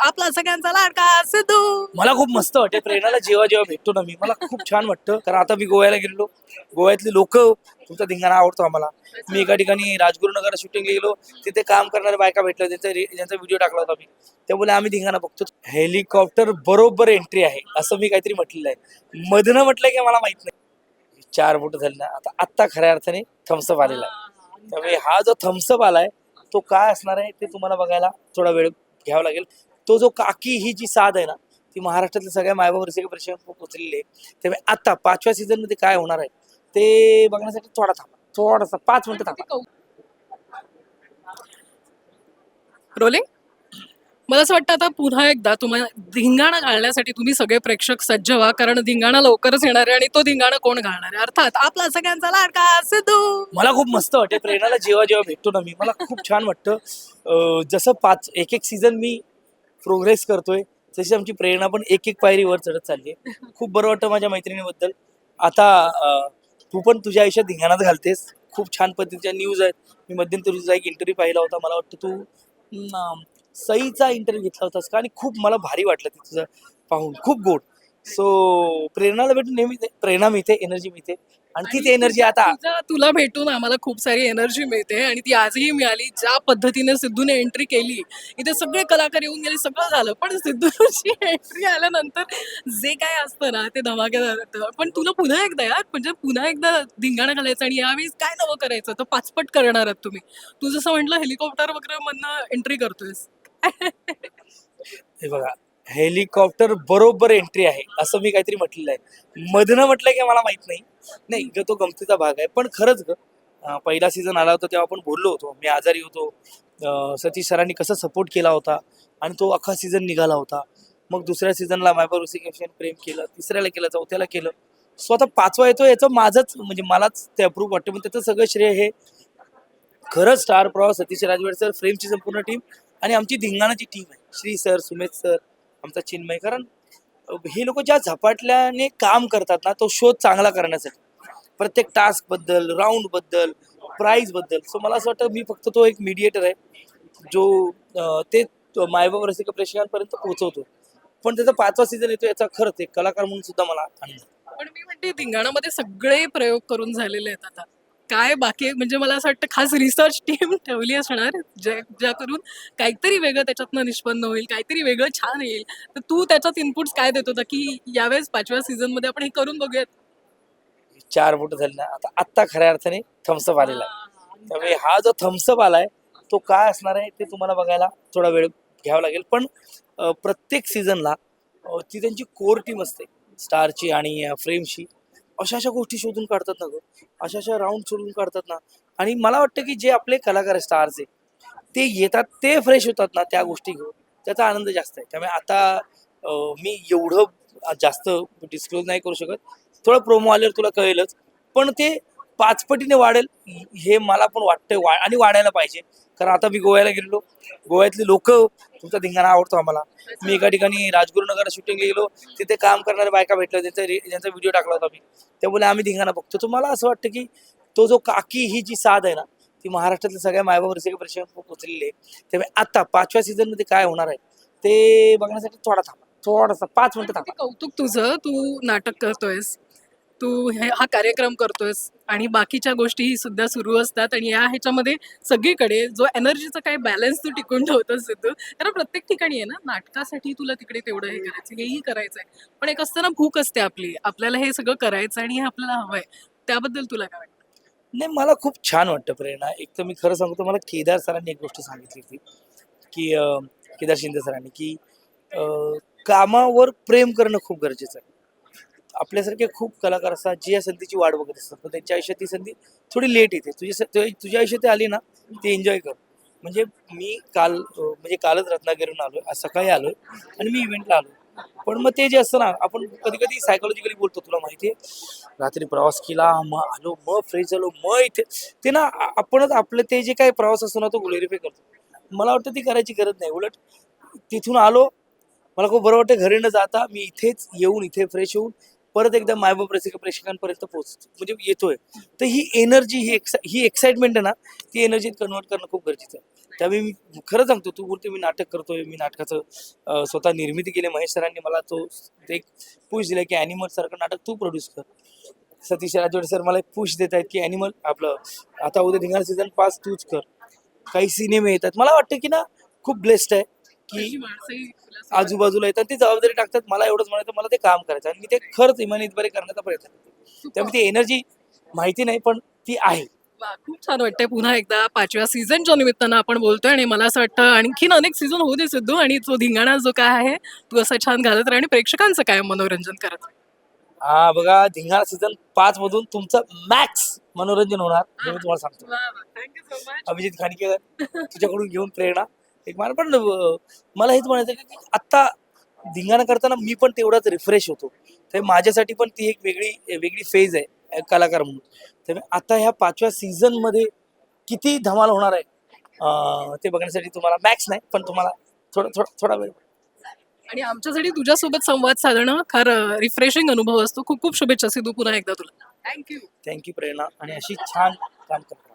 आपला सगळ्यांचा लाडका सिद्धू. मला खूप मस्त वाटते प्रेरणाला जेव्हा जेव्हा भेटतो ना मी, मला खूप छान वाटतं. कारण आता मी गोव्याला गेलो, गोव्यातले लोक, तुमचा धिंगाणा आवडतो आम्हाला. मी एका ठिकाणी राजगुरुनगरला शूटिंग गेलो, तिथे काम करणाऱ्या बायका भेटल्या, त्यांचा व्हिडिओ टाकला होता मी. त्यामुळे आम्ही धिंगाणा बघतो. हेलिकॉप्टर बरोबर एंट्री आहे असं मी काहीतरी म्हटलेलं आहे. मधनं म्हटलंय की मला माहित नाही. 4 बोट झाली ना, आता खऱ्या अर्थाने थम्सअप आलेला आहे. त्यामुळे हा जो थम्सअप आलाय तो काय असणार आहे ते तुम्हाला बघायला थोडा वेळ घ्यावा लागेल. तो जो काकी ही जी साध आहे ना, ती महाराष्ट्रातल्या सगळ्या मायबाप रसिक प्रेक्षकांना पोहोचलेली आहे. त्यामुळे आता 5व्या सीझन मध्ये काय होणार आहे ते बघण्यासाठी थोडासा 5 मिनिटं थांबा. रोलिंग. मला असं वाटतं आता पुन्हा एकदा तुम्हाला धिंगाणा घालण्यासाठी तुम्ही सगळे प्रेक्षक सज्ज व्हा, कारण धिंगाणा लवकरच येणार आहे आणि तो धिंगाणा कोण घालणार आहे? अर्थात आपला सगळ्यांचा लाडका सिद्धू. मला खूप मस्त वाटते प्रेरणाला जेव्हा जेव्हा भेटतो ना मी, मला खूप छान वाटतं. जसं एक एक सीझन मी प्रोग्रेस करतोय तशी आमची प्रेरणा पण एक एक पायरी वर चढत चालली आहे. खूप बरं वाटतं माझ्या मैत्रिणीबद्दल. आता तू पण तुझ्या आयुष्यात धिंगाणाच घालतेस. खूप छान पद्धतीच्या न्यूज आहेत. मी मध्यंतरी तुझा एक इंटरव्ह्यू पाहिला होता. मला वाटतं तू सईचा इंटरव्ह्यू घेतला होतास का, आणि खूप मला भारी वाटलं ते तुझं पाहून. खूप गोड. सो प्रेरणाला भेटून नेहमी प्रेरणा मिळते, एनर्जी मिळते, आणि तीच एनर्जी आता तुला भेटून आम्हाला खूप सारी एनर्जी मिळते आणि ती आजही मिळाली. ज्या पद्धतीने सिद्धूने एंट्री केली, इथे सगळे कलाकार येऊन गेले, सगळं झालं, पण सिद्धूची एंट्री आल्यानंतर जे काय असतं ना ते धमाकेदार होतं. पण तुला पुन्हा एकदा यार, म्हणजे पुन्हा एकदा धिंगाणा घालायचं आणि यावेळेस काय नवं करायचं, तर पाचपट करणार आहात तुम्ही. तू जसं म्हटलं हेलिकॉप्टर वगैरे मधनं एंट्री करतोयस. हे बघा, हेलिकॉप्टर बरोबर एंट्री आहे असं मी काहीतरी म्हटलेलं आहे. मधनं म्हटलंय की मला माहित नाही ग, तो गमतीचा भाग आहे. पण खरंच ग, पहिला सीझन आला होता तेव्हा आपण बोललो होतो, मी आजारी होतो. सतीश सरांनी कसं सपोर्ट केला होता आणि तो अख्खा सीझन निघाला होता. मग दुसऱ्या सीझनला मायबा ऋषिकेशन प्रेम केलं, तिसऱ्याला केलं, चौथ्याला केलं. सो आता 5वा येतो, याचं माझंच म्हणजे मलाच ते अप्रूव्ह वाटतं. पण त्याचं सगळं श्रेय हे खरंच स्टार प्रवाह सतीश राजवाडे सर, फ्रेमची संपूर्ण टीम आणि आमची धिंगाणाची टीम आहे. श्री सर, सुमेध सर, आमचा चिन्मय. कारण हे लोक ज्या झपाटल्याने काम करतात ना, तो शोध चांगला करण्यासाठी, प्रत्येक टास्क बद्दल, राऊंड बद्दल, प्राइज बद्दल. सो मला असं वाटतं मी फक्त तो एक मीडिएटर आहे जो ते मायबाप रसिक प्रेक्षकांपर्यंत पोहोचवतो. पण त्याचा 5वा सीझन येतो याचा खरंच एक कलाकार म्हणून सुद्धा मला आनंद आहे. पण मी म्हणते धिंगाणामध्ये सगळे प्रयोग करून झालेले आहेत आता. काय बाकी आहे? म्हणजे मला असं वाटतं खास रिसर्च टीम ठेवली असणार, ज्या करून काहीतरी वेगळं त्याच्यातनं निष्पन्न होईल, काहीतरी वेगळं छान येईल. तर तू त्याच्यात इनपुट्स काय देत होता की यावेळेस 5व्या सीझन मध्ये आपण हे करून बघूयात? 4 बोट झाली ना, आता खऱ्या अर्थाने थम्सअप आलेला आहे. त्यामुळे हा जो थम्सअप आलाय तो काय असणार आहे ते तुम्हाला बघायला थोडा वेळ घ्यावा लागेल. पण प्रत्येक सीझनला ती त्यांची कोर टीम असते, स्टारची आणि फ्रेमची. अशा गोष्टी शोधून काढतात ना गं, अशा राऊंड शोधून काढतात ना. आणि मला वाटतं की जे आपले कलाकार आहे स्टारचे, ते येतात, ते फ्रेश होतात ना त्या गोष्टी घेऊन, त्याचा आनंद जास्त आहे. त्यामुळे आता मी एवढं जास्त डिस्क्लोज नाही करू शकत. थोडं प्रोमो आल्यावर तुला कळेलच. पण ते 5 पटीने वाढेल हे मला पण वाटतंय, आणि वाढायला पाहिजे. कारण आता मी गोव्याला गेलेलो, गोव्यातले लोक, तुमचा धिंगाणा आवडतो आम्हाला. मी एका ठिकाणी राजगुरुनगरला शूटिंगला गेलो, तिथे काम करणाऱ्या बायका भेटल्या, त्यांचा व्हिडिओ टाकला होता मी. त्यामुळे आम्ही धिंगाणा बघतो. तर मला असं वाटतं की तो जो काकी ही जी साध आहे ना, ती महाराष्ट्रातल्या सगळ्या मायबाप रसिक प्रेक्षकांना पोहोचलेली आहे. त्यामुळे आता 5व्या सीझन मध्ये काय होणार आहे ते बघण्यासाठी थोडासा 5 मिनिटं किती थांबा. कौतुक तुझं. तू नाटक करतोयस, तू हा कार्यक्रम करतोयस आणि बाकीच्या गोष्टी सुद्धा सुरू असतात आणि या ह्याच्यामध्ये सगळीकडे जो एनर्जीचा काही बॅलन्स तू टिकून ठेवतोस तू. कारण प्रत्येक ठिकाणी आहे ना, नाटकासाठी तुला तिकडे तेवढं हे करायचं, हेही करायचंय, पण एक असताना भूक असते आपली, आपल्याला हे सगळं करायचं आणि हे आपल्याला हवंय. त्याबद्दल तुला काय वाटतं? नाही, मला खूप छान वाटतं प्रेरणा. एक तर मी खरं सांगतो, मला केदार सरांनी एक गोष्ट सांगितली होती की केदार शिंदे सरांनी की कामावर प्रेम करणं खूप गरजेचं आहे. आपल्यासारखे खूप कलाकार असतात जे या संधीची वाट बघत असतात, पण त्यांच्या आयुष्यात ती संधी थोडी लेट येते. तुझ्या आयुष्यात ती आली ना, ती एन्जॉय कर. म्हणजे मी म्हणजे कालच रत्नागिरीहून आलोय, आज सकाळी आलोय आणि मी इव्हेंटला आलोय. पण मग ते जे असतं ना, आपण कधी कधी सायकोलॉजिकली बोलतो, तुला माहितीये, रात्री प्रवास केला, मग आलो, मग फ्रेश झालो, मग इथे ते ना, आपणच आपलं ते जे काही प्रवास असतो ना तो ग्लोरिफाय करतो. मला वाटतं ती करायची गरज नाही. उलट तिथून आलो, मला खूप बरं वाटतं. घरी न जाता मी इथेच येऊन, इथे फ्रेश होऊन परत एकदा मायबाप रसिक प्रेक्षकांपर्यंत पोहोचतो, म्हणजे येतोय. तर ही एनर्जी, ही एक्साइटमेंट आहे ना, ती एनर्जीत कन्वर्ट करणं खूप गरजेचं आहे. त्यावेळी मी खरं सांगतो, तू बोलते मी नाटक करतोय, मी नाटकाचं स्वतः निर्मिती केली. महेश सरांनी मला तो एक पुश दिला की ॲनिमल सारखं नाटक तू प्रोड्यूस कर. सतीश राजवाडे सर मला एक पुश देत आहेत की ॲनिमल आपलं आता उद्या धिंगाणा सीझन 5 तूच कर. काही सिनेमे येतात, मला वाटतं की ना खूप ब्लेस्ड आहे तशी की माणसंही तुला सोबत- आजूबाजूला येतात, ती जबाबदारी टाकतात. मला एवढंच म्हणायचं, मला ते काम करायचं आणि मी ते खरंच इमानीतपणे करण्याचा प्रयत्न करतो. त्यामुळे ती एनर्जी माहिती नाही, पण ती आहे. वा, खूप छान वाटतंय पुन्हा एकदा 5व्या सीझनच्या निमित्तानं आपण बोलतोय आणि मला असं वाटतं आणखीन अनेक सीझन होऊ दे सिद्धू आणि तो धिंगाणा जो काय आहे तू असं छान घालत राहा आणि प्रेक्षकांचं काय मनोरंजन करत राहा. हा बघा, धिंगाणा सीझन 5 मधून तुमचं मॅक्स मनोरंजन होणार हे मी तुम्हाला सांगतो. Thank you so much. Abhijit Khankekar तुझ्याकडून घेऊन प्रेरणा एक मला पण मला हेच म्हणायचं की आत्ता धिंगाणा करताना मी पण तेवढाच रिफ्रेश होतो. तर माझ्यासाठी पण ती एक वेगळी वेगळी फेज आहे कलाकार म्हणून. त्यामुळे आता ह्या 5व्या सीझन मध्ये किती धमाल होणार आहे ते बघण्यासाठी तुम्हाला मॅक्स नाही पण तुम्हाला थोडा वेळ. आणि आमच्यासाठी तुझ्यासोबत संवाद साधणं फार रिफ्रेशिंग अनुभव असतो. खूप खूप शुभेच्छा सिद्धू पुन्हा एकदा तुला. थँक्यू. थँक्यू प्रेरणा आणि अशी छान काम करता.